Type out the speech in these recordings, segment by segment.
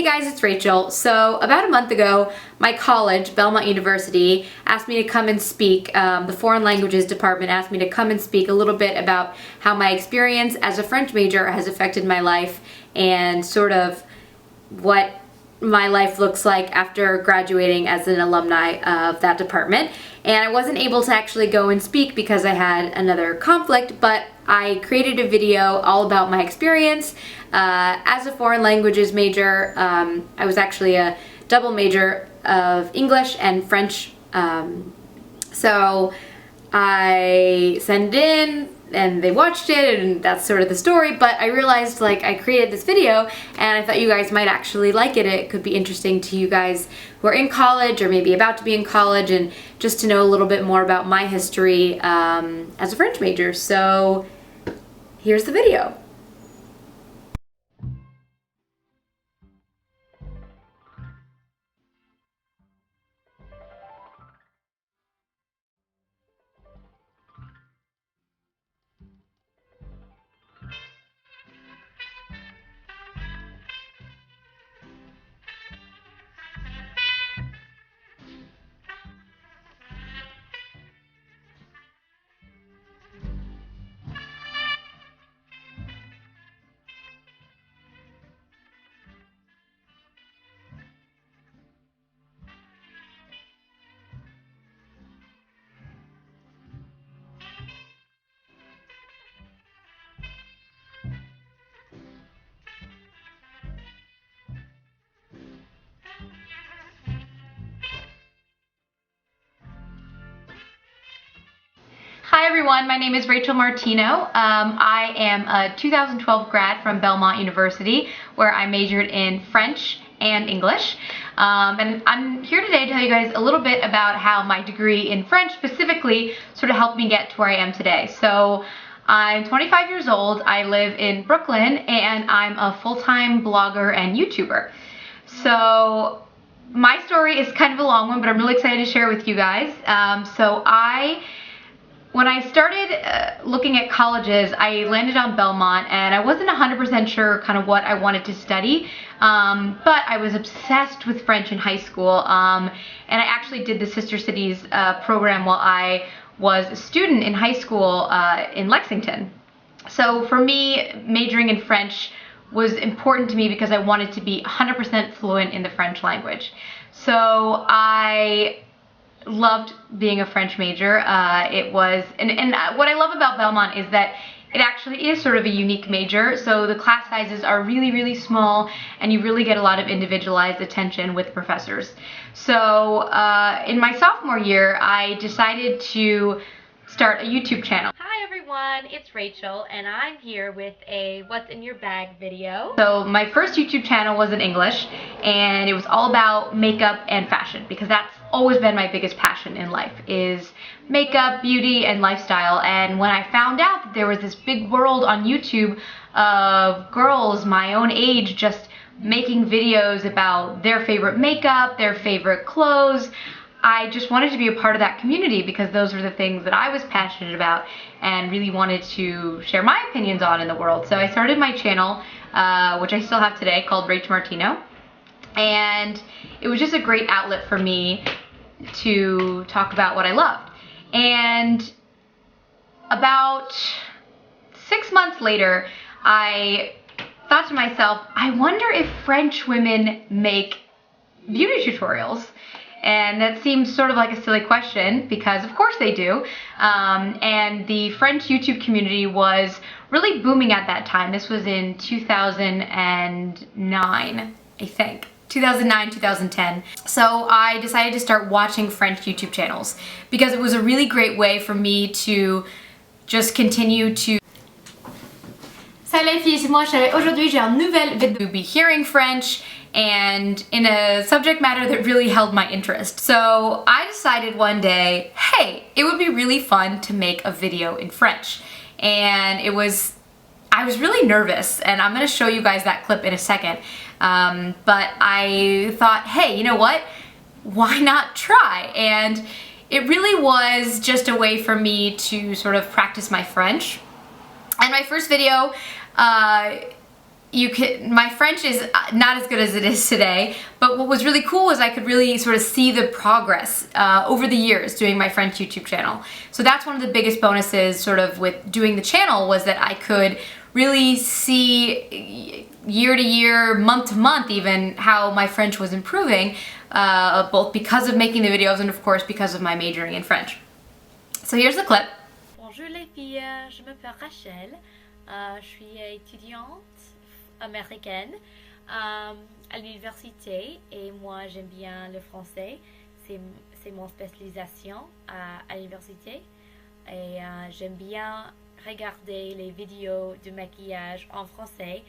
Hey guys, it's Rachel. So about a month ago, my college, Belmont University, asked me to come and speak. The Foreign Languages Department asked me to come and speak a little bit about how my experience as a French major has affected my life and sort of what my life looks like after graduating as an alumni of that department. And I wasn't able to actually go and speak because I had another conflict, but I created a video all about my experience as a foreign languages major. I was actually a double major of English and French. So I sent it in and they watched it, and that's sort of the story. But I realized, like, I created this video and I thought you guys might actually like it. It could be interesting to you guys who are in college or maybe about to be in college, and just to know a little bit more about my history as a French major. So here's the video. Hi everyone, my name is RachelMartino. I am a 2012 grad from Belmont University, where I majored in French and English. And I'm here today to tell you guys a little bit about how my degree in French specifically sort of helped me get to where I am today. So I'm 25 years old, I live in Brooklyn, and I'm a full-time blogger and YouTuber. So my story is kind of a long one, but I'm really excited to share it with you guys. When I started looking at colleges, I landed on Belmont, and I wasn't 100% sure kind of what I wanted to study, but I was obsessed with French in high school, and I actually did the Sister Cities program while I was a student in high school in Lexington. So for me, majoring in French was important to me because I wanted to be 100% fluent in the French language. So I loved being a French major. And what I love about Belmont is that it actually is sort of a unique major. So the class sizes are really, really small, and you really get a lot of individualized attention with professors. So in my sophomore year, I decided to start a YouTube channel. Hi everyone, it's Rachel, and I'm here with a What's in Your Bag video. So my first YouTube channel was in English, and it was all about makeup and fashion, because that's always been my biggest passion in life, is makeup, beauty, and lifestyle. And when I found out that there was this big world on YouTube of girls my own age just making videos about their favorite makeup, their favorite clothes, I just wanted to be a part of that community, because those were the things that I was passionate about and really wanted to share my opinions on in the world. So I started my channel, which I still have today, called RachMartino. And it was just a great outlet for me to talk about what I loved. And about 6 months later, I thought to myself, I wonder if French women make beauty tutorials. And that seems sort of like a silly question, because of course they do. And the French YouTube community was really booming at that time. This was in 2009, I think. 2009, 2010. So I decided to start watching French YouTube channels, because it was a really great way for me to just continue to Salut les filles, c'est moi Charlotte. Aujourd'hui j'ai une nouvelle vidéo. To be hearing French and in a subject matter that really held my interest. So I decided one day, hey, it would be really fun to make a video in French. And I was really nervous, and I'm gonna show you guys that clip in a second. But I thought, hey, you know what? Why not try? And it really was just a way for me to sort of practice my French. And my first video my French is not as good as it is today, but what was really cool was I could really sort of see the progress over the years doing my French YouTube channel. So that's one of the biggest bonuses sort of with doing the channel, was that I could really see year to year, month to month even, how my French was improving, both because of making the videos and of course because of my majoring in French. So here's the clip. Bonjour les filles, je m'appelle Rachel, je suis étudiante américaine à l'université et moi j'aime bien le français, c'est mon spécialisation à l'université et j'aime bien regarder les vidéos de maquillage en français.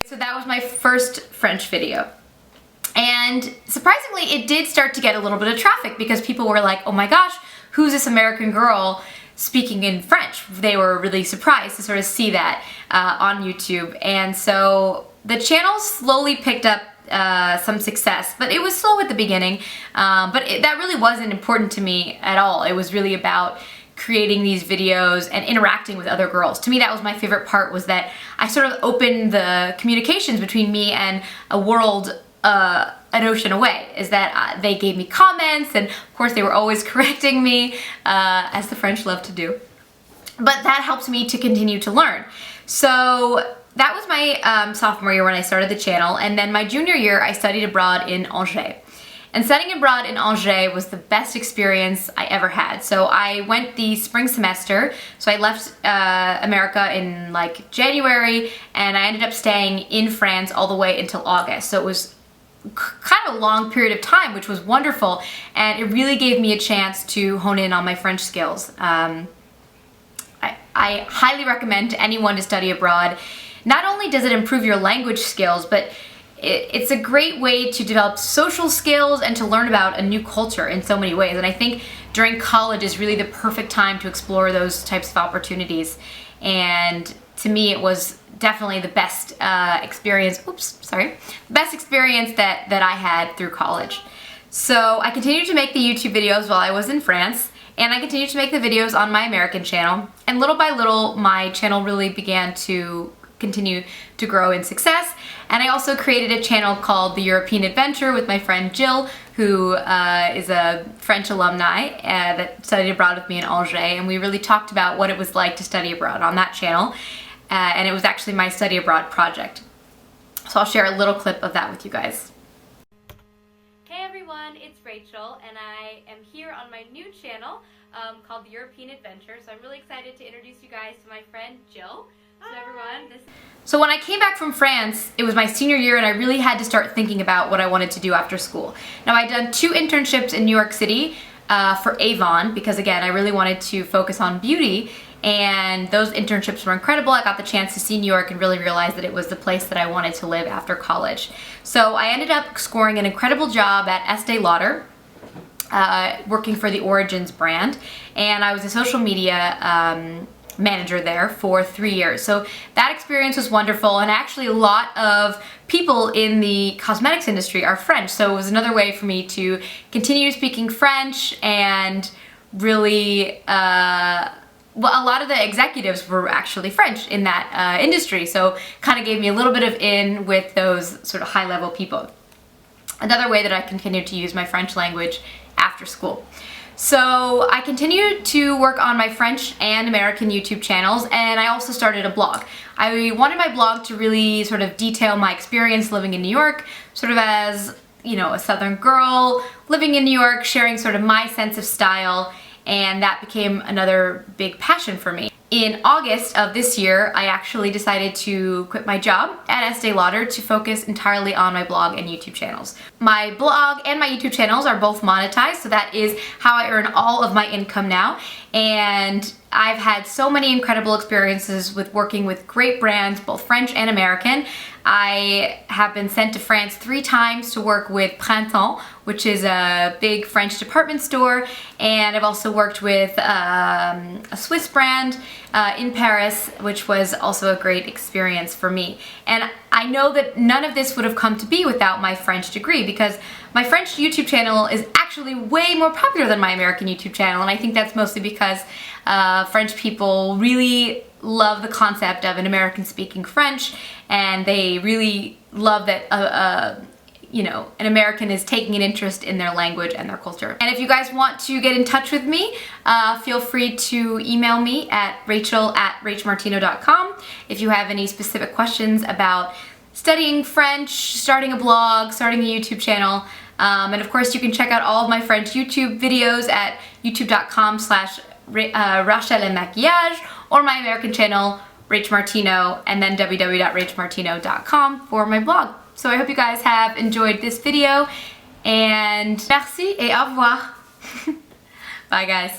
So that was my first French video. And surprisingly, it did start to get a little bit of traffic because people were like, oh my gosh, who's this American girl speaking in French? They were really surprised to sort of see that on YouTube. And so the channel slowly picked up some success, but it was slow at the beginning. But that really wasn't important to me at all. It was really about creating these videos and interacting with other girls. To me, that was my favorite part, was that I sort of opened the communications between me and a world an ocean away, is that they gave me comments, and of course they were always correcting me, as the French love to do. But that helped me to continue to learn. So that was my sophomore year when I started the channel, and then my junior year I studied abroad in Angers. And studying abroad in Angers was the best experience I ever had. So I went the spring semester, so I left America in like January, and I ended up staying in France all the way until August. So it was kind of a long period of time, which was wonderful, and it really gave me a chance to hone in on my French skills. I highly recommend to anyone to study abroad. Not only does it improve your language skills, but it's a great way to develop social skills and to learn about a new culture in so many ways. And I think during college is really the perfect time to explore those types of opportunities. And to me, it was definitely the best experience, best experience that I had through college. So I continued to make the YouTube videos while I was in France, and I continued to make the videos on my American channel. And little by little, my channel really began to continue to grow in success. And I also created a channel called The European Adventure with my friend Jill, who is a French alumni that studied abroad with me in Angers, and we really talked about what it was like to study abroad on that channel. And it was actually my study abroad project. So I'll share a little clip of that with you guys. Hey everyone, it's Rachel, and I am here on my new channel called The European Adventure. So I'm really excited to introduce you guys to my friend Jill. So everyone, So when I came back from France, it was my senior year, and I really had to start thinking about what I wanted to do after school. Now, I'd done 2 internships in New York City for Avon, because again, I really wanted to focus on beauty, and those internships were incredible. I got the chance to see New York and really realize that it was the place that I wanted to live after college. So I ended up scoring an incredible job at Estee Lauder, working for the Origins brand, and I was a social media manager there for 3 years. So that experience was wonderful, and actually a lot of people in the cosmetics industry are French, so it was another way for me to continue speaking French, and really well, a lot of the executives were actually French in that industry, so kind of gave me a little bit of in with those sort of high-level people. Another way that I continued to use my French language after school. So I continued to work on my French and American YouTube channels, and I also started a blog. I wanted my blog to really sort of detail my experience living in New York, sort of as, you know, a Southern girl living in New York, sharing sort of my sense of style, and that became another big passion for me. In August of this year, I actually decided to quit my job at Estee Lauder to focus entirely on my blog and YouTube channels. My blog and my YouTube channels are both monetized, so that is how I earn all of my income now. And I've had so many incredible experiences with working with great brands, both French and American. I have been sent to France 3 times to work with Printemps, which is a big French department store, and I've also worked with a Swiss brand in Paris, which was also a great experience for me. And I know that none of this would have come to be without my French degree, because my French YouTube channel is actually way more popular than my American YouTube channel, and I think that's mostly because French people really love the concept of an American speaking French, and they really love that you know, an American is taking an interest in their language and their culture. And if you guys want to get in touch with me, feel free to email me at rachel@rachmartino.com if you have any specific questions about studying French, starting a blog, starting a YouTube channel. And of course you can check out all of my French YouTube videos at youtube.com/RachelMartino or my American channel, RachMartino, and then www.rachmartino.com for my blog. So I hope you guys have enjoyed this video, and merci et au revoir. Bye guys.